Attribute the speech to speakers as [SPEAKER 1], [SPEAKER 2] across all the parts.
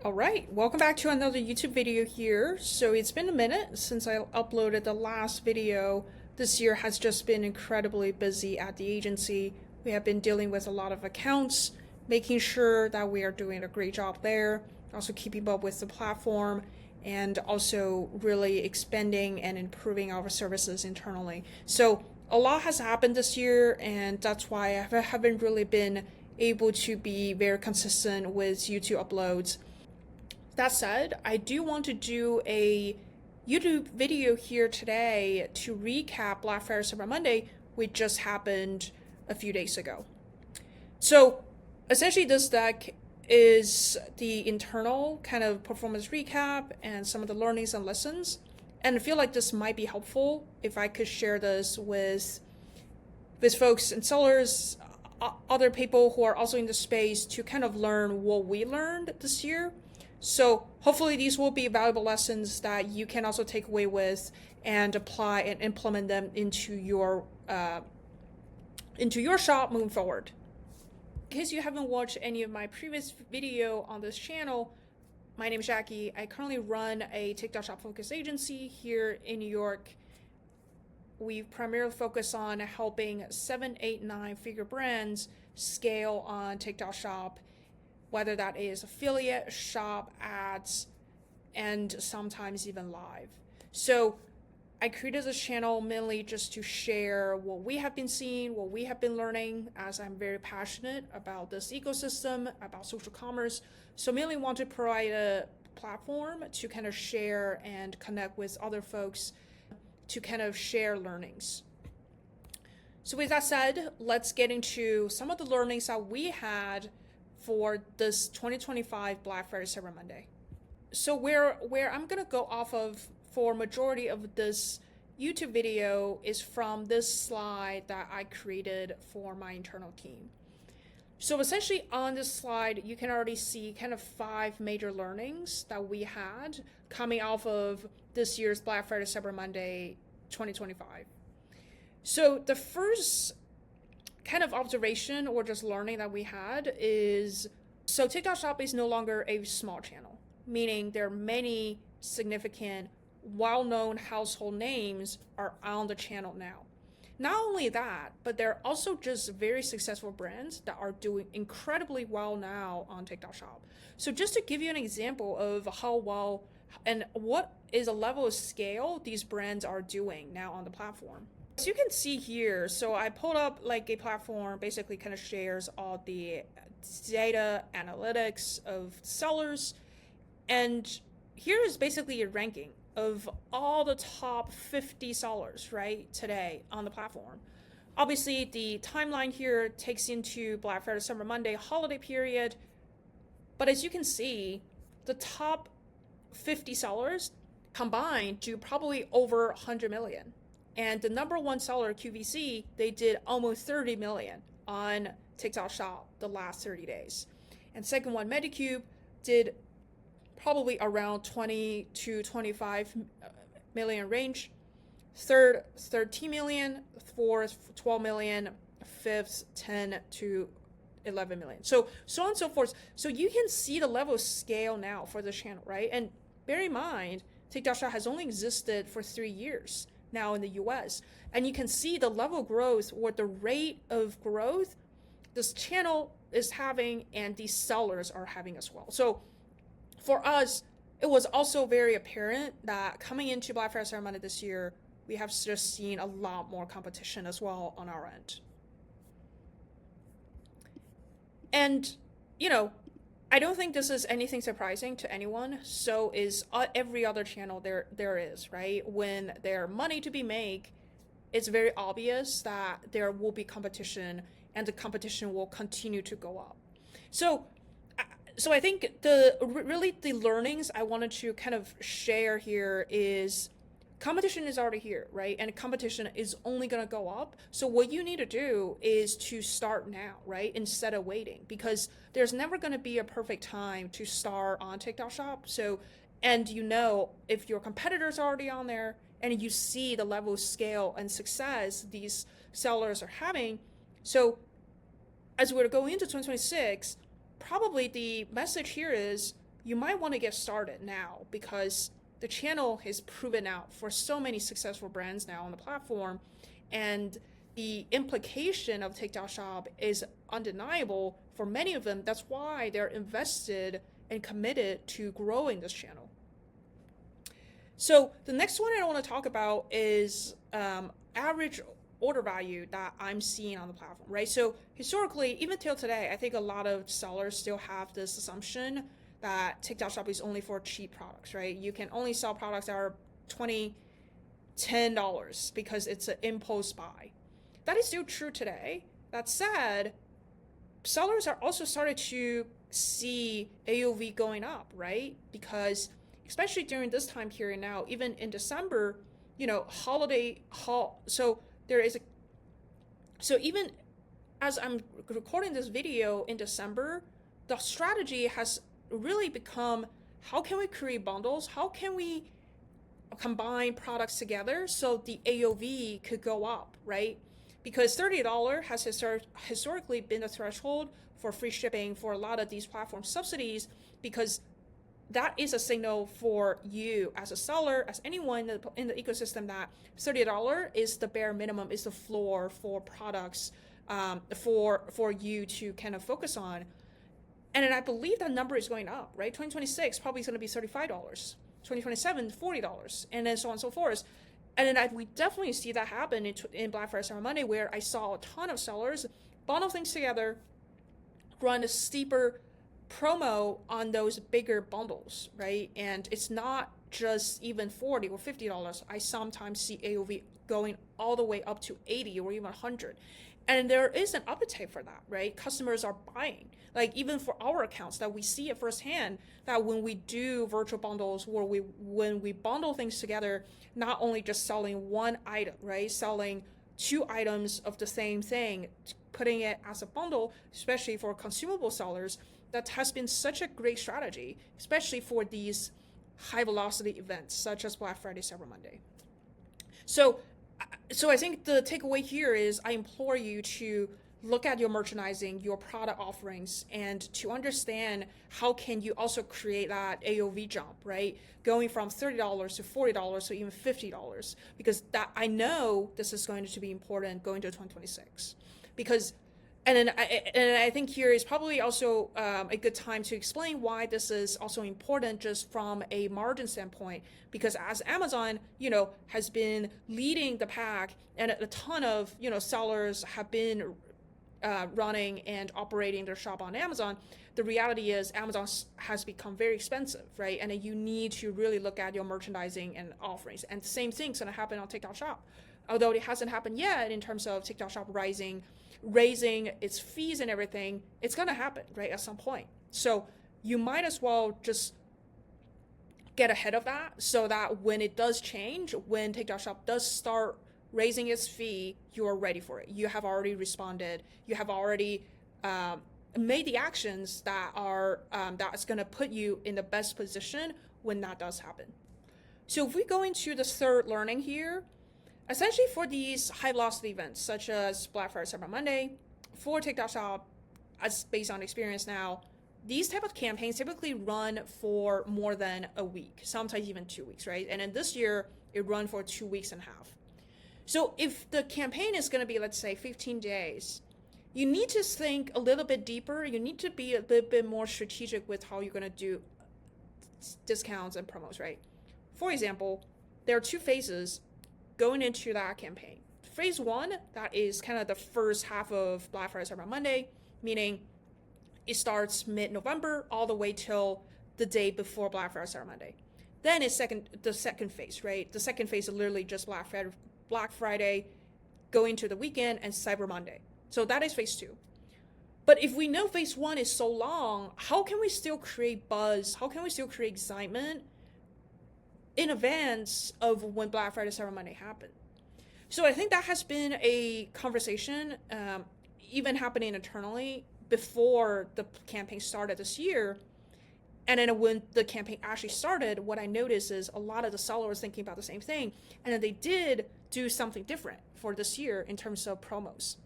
[SPEAKER 1] All right, welcome back to another YouTube video here. So it's been a minute since I uploaded the last video. This year has just been incredibly busy at the agency. We have been dealing with a lot of accounts, making sure that we are doing a great job there, also keeping up with the platform, and also really expanding and improving our services internally. So a lot has happened this year, and that's why I haven't really been able to be very consistent with YouTube uploads. That said, I do want to do a YouTube video here today to recap Black Friday Cyber Monday, which just happened a few days ago. So essentially this deck is the internal kind of performance recap and some of the learnings and lessons. And I feel like this might be helpful if I could share this with folks and sellers, other people who are also in the space to kind of learn what we learned this year. So hopefully these will be valuable lessons that you can also take away with and apply and implement them into your shop moving forward. In case you haven't watched any of my previous video on this channel, my name is Jackie. I currently run a TikTok shop focused agency here in New York. We primarily focus on helping 7, 8, 9-figure brands scale on TikTok shop, whether that is affiliate, shop, ads, and sometimes even live. So I created this channel mainly just to share what we have been seeing, what we have been learning, as I'm very passionate about this ecosystem, about social commerce. So mainly want to provide a platform to kind of share and connect with other folks to kind of share learnings. So with that said, let's get into some of the learnings that we had for this 2025 Black Friday Cyber Monday. So where I'm gonna go off of for majority of this YouTube video is from this slide that I created for my internal team. So essentially on this slide, you can already see kind of 5 major learnings that we had coming off of this year's Black Friday Cyber Monday 2025. So the first kind of observation or just learning that we had is, so TikTok Shop is no longer a small channel, meaning there are many significant, well-known household names are on the channel now. Not only that, but there are also just very successful brands that are doing incredibly well now on TikTok Shop. So just to give you an example of how well and what is a level of scale these brands are doing now on the platform. As you can see here, so I pulled up like a platform, basically kind of shares all the data analytics of sellers. And here is basically a ranking of all the top 50 sellers, right, today on the platform. Obviously, the timeline here takes into Black Friday, Cyber Monday, holiday period. But as you can see, the top 50 sellers combined do probably over 100 million. And the number one seller, QVC, they did almost 30 million on TikTok Shop the last 30 days. And second one, Medicube, did probably around 20 to 25 million range. Third, 13 million. Fourth, 12 million. Fifth, 10 to 11 million. So on and so forth. So you can see the level of scale now for the channel, right? And bear in mind, TikTok Shop has only existed for 3 years now in the US. And you can see the level of growth or the rate of growth this channel is having and these sellers are having as well. So for us, it was also very apparent that coming into Black Friday Cyber Monday this year, we have just seen a lot more competition as well on our end. And, you know, I don't think this is anything surprising to anyone. So is every other channel there is, right? When there's money to be made, it's very obvious that there will be competition and the competition will continue to go up. So I think the learnings I wanted to kind of share here is competition is already here, right? And competition is only going to go up. So what you need to do is to start now, right? Instead of waiting, because there's never going to be a perfect time to start on TikTok Shop. So, and you know, if your competitors are already on there and you see the level of scale and success these sellers are having. So as we're going into 2026, probably the message here is you might want to get started now because the channel has proven out for so many successful brands now on the platform, and the implication of TikTok Shop is undeniable for many of them. That's why they're invested and committed to growing this channel. So the next one I want to talk about is average order value that I'm seeing on the platform, right? So historically, even till today, I think a lot of sellers still have this assumption that TikTok Shop is only for cheap products, right? You can only sell products that are $20, $10 because it's an impulse buy. That is still true today. That said, sellers are also started to see AOV going up, right? Because especially during this time period now, even in December, so even as I'm recording this video in December, the strategy has really become, how can we create bundles? How can we combine products together so the AOV could go up, right? Because $30 has historically been the threshold for free shipping for a lot of these platform subsidies, because that is a signal for you as a seller, as anyone in the ecosystem, that $30 is the bare minimum, is the floor for products for you to kind of focus on. And then I believe that number is going up, right? 2026 probably is going to be $35, 2027 $40, and then so on and so forth. And then we definitely see that happen in Black Friday, Cyber Monday, where I saw a ton of sellers bundle things together, run a steeper promo on those bigger bundles, right? And it's not just even $40 or $50. I sometimes see AOV going all the way up to 80 or even 100. And there is an appetite for that, right? Customers are buying. Like even for our accounts, that we see it firsthand, that when we do virtual bundles, or when we bundle things together, not only just selling one item, right? Selling 2 items of the same thing, putting it as a bundle, especially for consumable sellers, that has been such a great strategy, especially for these high velocity events such as Black Friday, Cyber Monday. So I think the takeaway here is, I implore you to look at your merchandising, your product offerings, and to understand how can you also create that AOV jump, right? Going from $30 to $40 to even $50, because that, I know this is going to be important going to 2026. Because And I think here is probably also a good time to explain why this is also important just from a margin standpoint, because as Amazon, has been leading the pack, and a ton of, sellers have been running and operating their shop on Amazon, the reality is Amazon has become very expensive, right? And you need to really look at your merchandising and offerings. And the same thing's going to happen on TikTok Shop. Although it hasn't happened yet in terms of TikTok Shop raising its fees and everything, it's going to happen, right, at some point. So you might as well just get ahead of that, so that when it does change, when TikTok Shop does start raising its fee, you are ready for it. You have already responded. You have already made the actions that are that's going to put you in the best position when that does happen. So if we go into the third learning here, essentially for these high velocity events such as Black Friday, Cyber Monday, for TikTok Shop, as based on experience now, these type of campaigns typically run for more than a week, sometimes even 2 weeks, right? And then this year, it ran for 2.5 weeks. So if the campaign is going to be, let's say, 15 days, you need to think a little bit deeper. You need to be a little bit more strategic with how you're going to do discounts and promos, right? For example, there are 2 phases going into that campaign. Phase 1, that is kind of the first half of Black Friday, Cyber Monday, meaning it starts mid-November all the way till the day before Black Friday, Cyber Monday. Then it's the second phase, right? The second phase is literally just Black Friday going to the weekend and Cyber Monday. So that is phase 2. But if we know phase 1 is so long, how can we still create buzz? How can we still create excitement in advance of when Black Friday, Cyber Monday happen? So I think that has been a conversation even happening internally before the campaign started this year. And then when the campaign actually started, what I noticed is a lot of the sellers thinking about the same thing. And then they did do something different for this year in terms of promos.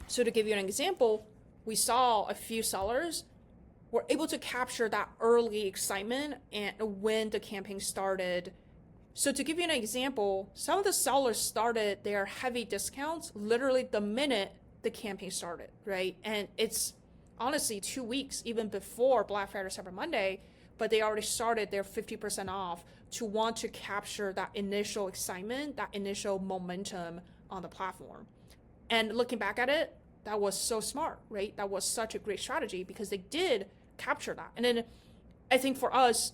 [SPEAKER 1] So to give you an example, we saw a few sellers we're able to capture that early excitement and when the campaign started. So to give you an example, some of the sellers started their heavy discounts literally the minute the campaign started, right? And it's honestly 2 weeks even before Black Friday, Cyber Monday, but they already started their 50% off to want to capture that initial excitement, that initial momentum on the platform. And looking back at it, that was so smart, right? That was such a great strategy because they did capture that. And then I think for us,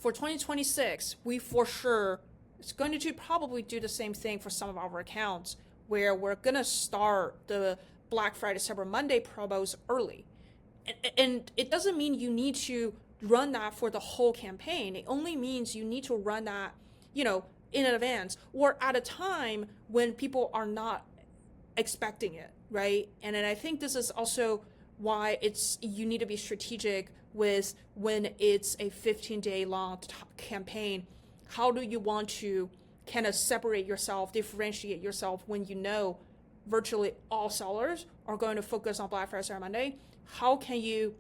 [SPEAKER 1] for 2026, we for sure is going to probably do the same thing for some of our accounts where we're going to start the Black Friday, Cyber Monday promos early. And it doesn't mean you need to run that for the whole campaign. It only means you need to run that, in advance or at a time when people are not expecting it, right? And then I think this is also why you need to be strategic with when it's a 15-day long campaign. How do you want to kind of separate yourself, differentiate yourself when you know virtually all sellers are going to focus on Black Friday, Cyber Monday? How can you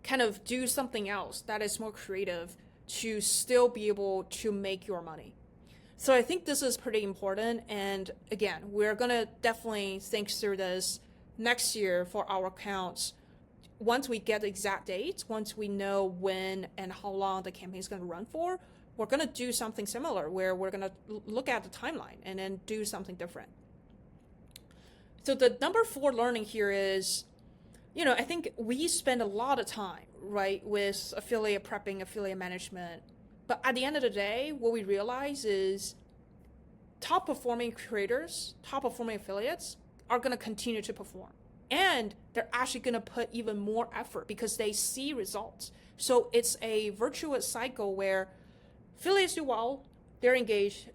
[SPEAKER 1] kind of do something else that is more creative to still be able to make your money? So I think this is pretty important. And again, we're going to definitely think through this next year for our accounts. Once we get the exact dates, once we know when and how long the campaign is going to run for, we're going to do something similar where we're going to look at the timeline and then do something different. So the number 4 learning here is, I think we spend a lot of time, right, with affiliate prepping, affiliate management. But at the end of the day, what we realize is top performing creators, top performing affiliates are going to continue to perform. And they're actually going to put even more effort because they see results. So it's a virtuous cycle where affiliates do well, they're engaged,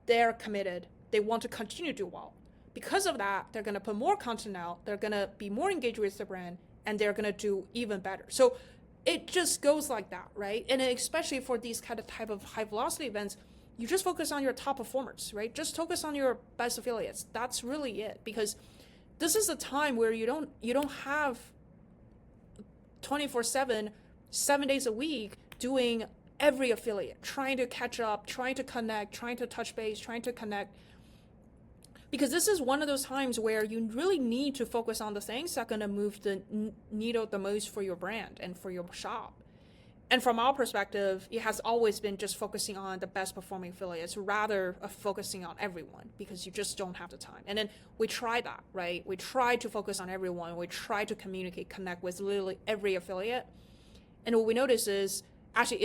[SPEAKER 1] they're committed, they want to continue to do well. Because of that, they're going to put more content out, they're going to be more engaged with the brand, and they're going to do even better. So it just goes like that, right? And especially for these type of high velocity events, you just focus on your top performers, right? Just focus on your best affiliates. That's really it, because this is a time where you don't have 24/7, 7 days a week doing every affiliate, trying to catch up, trying to connect, trying to touch base, trying to connect. Because this is one of those times where you really need to focus on the things that are going to move the needle the most for your brand and for your shop. And from our perspective, it has always been just focusing on the best performing affiliates rather than focusing on everyone, because you just don't have the time. And then we try that, right? We try to focus on everyone. We try to communicate, connect with literally every affiliate. And what we notice is actually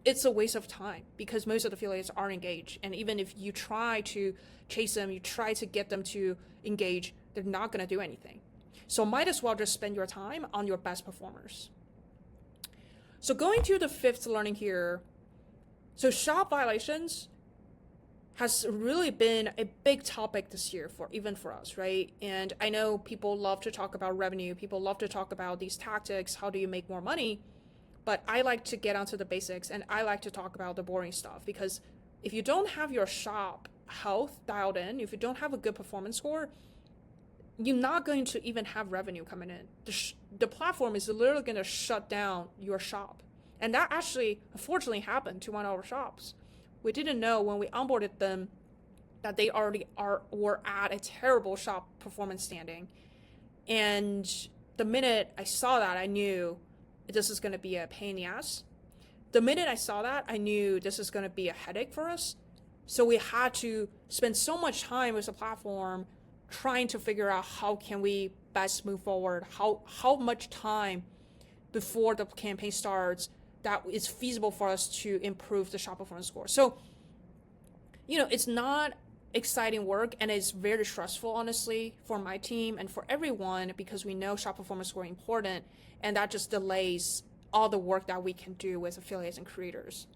[SPEAKER 1] it's a waste of time because most of the affiliates aren't engaged. And even if you try to chase them, you try to get them to engage, they're not going to do anything. So might as well just spend your time on your best performers. So going to the 5th learning here, so shop violations has really been a big topic this year even for us, right? And I know people love to talk about revenue, people love to talk about these tactics, how do you make more money? But I like to get onto the basics and I like to talk about the boring stuff, because if you don't have your shop health dialed in, if you don't have a good performance score, you're not going to even have revenue coming in. The platform is literally going to shut down your shop. And that actually, unfortunately, happened to one of our shops. We didn't know when we onboarded them that they already were at a terrible shop performance standing. And the minute I saw that, I knew this is going to be a pain in the ass. The minute I saw that, I knew this is going to be a headache for us. So we had to spend so much time with the platform trying to figure out how can we best move forward, how much time before the campaign starts that is feasible for us to improve the shop performance score. So, it's not exciting work and it's very stressful, honestly, for my team and for everyone, because we know shop performance score is important, and that just delays all the work that we can do with affiliates and creators.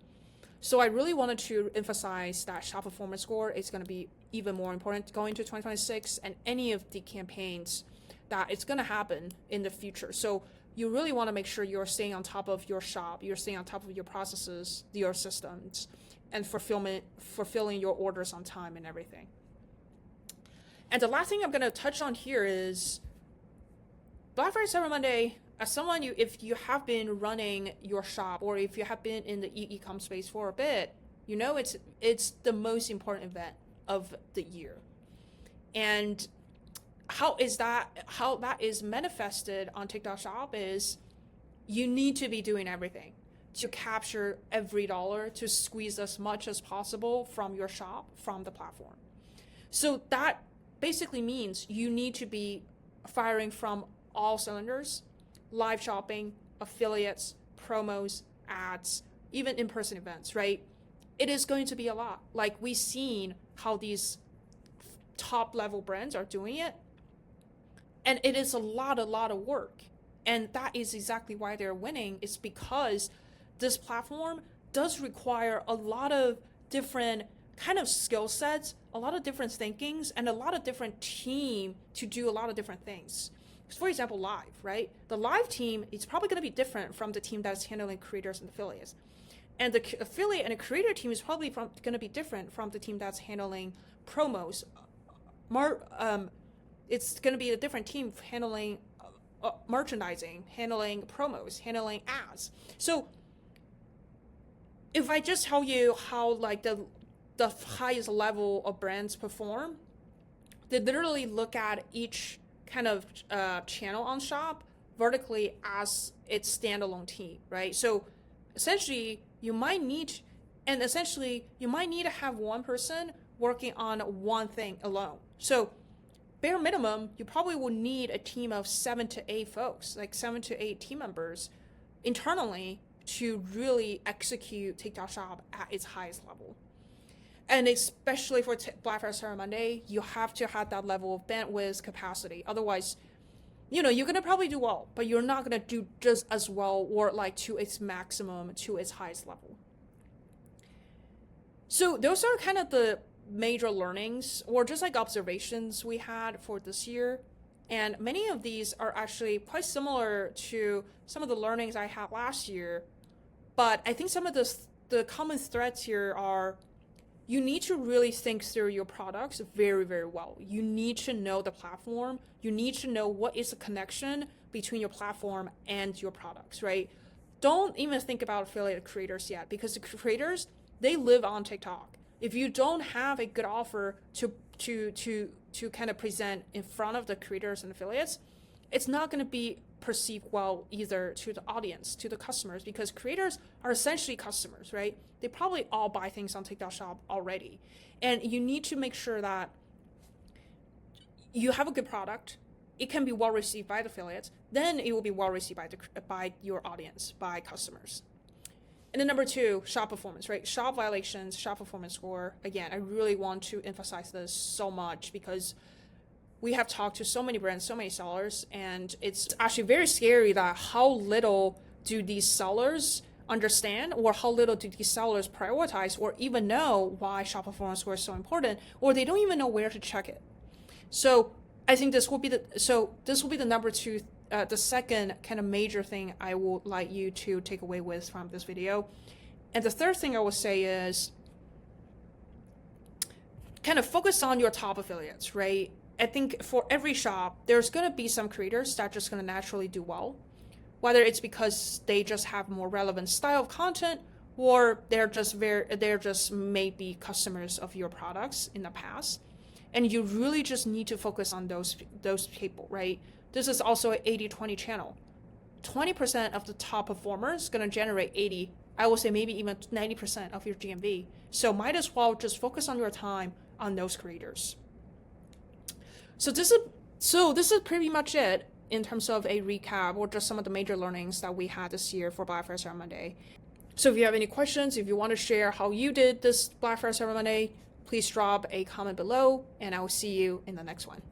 [SPEAKER 1] So I really wanted to emphasize that shop performance score is going to be even more important going to 2026 and any of the campaigns that it's going to happen in the future. So you really want to make sure you're staying on top of your shop, you're staying on top of your processes, your systems, and fulfilling your orders on time and everything. And the last thing I'm going to touch on here is Black Friday, Cyber Monday. as someone, if you have been running your shop, or if you have been in the e-com space for a bit, you know it's the most important event of the year. And how that is manifested on TikTok Shop is you need to be doing everything to capture every dollar, to squeeze as much as possible from your shop, from the platform. So that basically means you need to be firing from all cylinders: live shopping, affiliates, promos, ads, even in-person events, right? It is going to be a lot. Like, we've seen how these top level brands are doing it. And it is a lot of work. And that is exactly why they're winning, is because this platform does require a lot of different kind of skill sets, a lot of different thinkings, and a lot of different team to do a lot of different things. For example, live, right? The live team is probably going to be different from the team that's handling creators and affiliates. And the affiliate and the creator team is probably going to be different from the team that's handling promos. It's going to be a different team handling merchandising, handling promos, handling ads. So if I just tell you how like the highest level of brands perform, they literally look at each kind of channel on Shop vertically as its standalone team, right? So essentially you might need to have one person working on one thing alone. So bare minimum, you probably will need a team of 7 to 8 folks, like 7 to 8 team members internally, to really execute TikTok Shop at its highest level. And especially for Black Friday, Cyber Monday, you have to have that level of bandwidth capacity. Otherwise, you're going to probably do well, but you're not going to do just as well, or like to its maximum, to its highest level. So those are kind of the major learnings, or just like observations we had for this year. And many of these are actually quite similar to some of the learnings I had last year. But I think some of the common threads here are, you need to really think through your products very, very well. You need to know the platform. You need to know what is the connection between your platform and your products, right? Don't even think about affiliate creators yet, because the creators, they live on TikTok. If you don't have a good offer to kind of present in front of the creators and affiliates, it's not going to be perceived well either to the audience, to the customers, because creators are essentially customers, right? They probably all buy things on TikTok Shop already. And you need to make sure that you have a good product. It can be well received by the affiliates. Then it will be well received by your audience, by customers. And then number 2, shop performance, right? Shop violations, shop performance score. Again, I really want to emphasize this so much, because we have talked to so many brands, so many sellers, and it's actually very scary that how little do these sellers understand, or how little do these sellers prioritize, or even know why shop performance score is so important, or they don't even know where to check it. So I think this will be the number 2, the second kind of major thing I would like you to take away with from this video. And the third thing I will say is kind of focus on your top affiliates, right? I think for every shop, there's going to be some creators that are just going to naturally do well, whether it's because they just have more relevant style of content, or they're just maybe customers of your products in the past. And you really just need to focus on those people, right? This is also an 80-20 channel. 20% of the top performers going to generate 80, I will say maybe even 90% of your GMV. So might as well just focus on your time on those creators. So this is pretty much it in terms of a recap, or just some of the major learnings that we had this year for Black Friday, Cyber Monday. So if you have any questions, if you want to share how you did this Black Friday, Cyber Monday, please drop a comment below, and I will see you in the next one.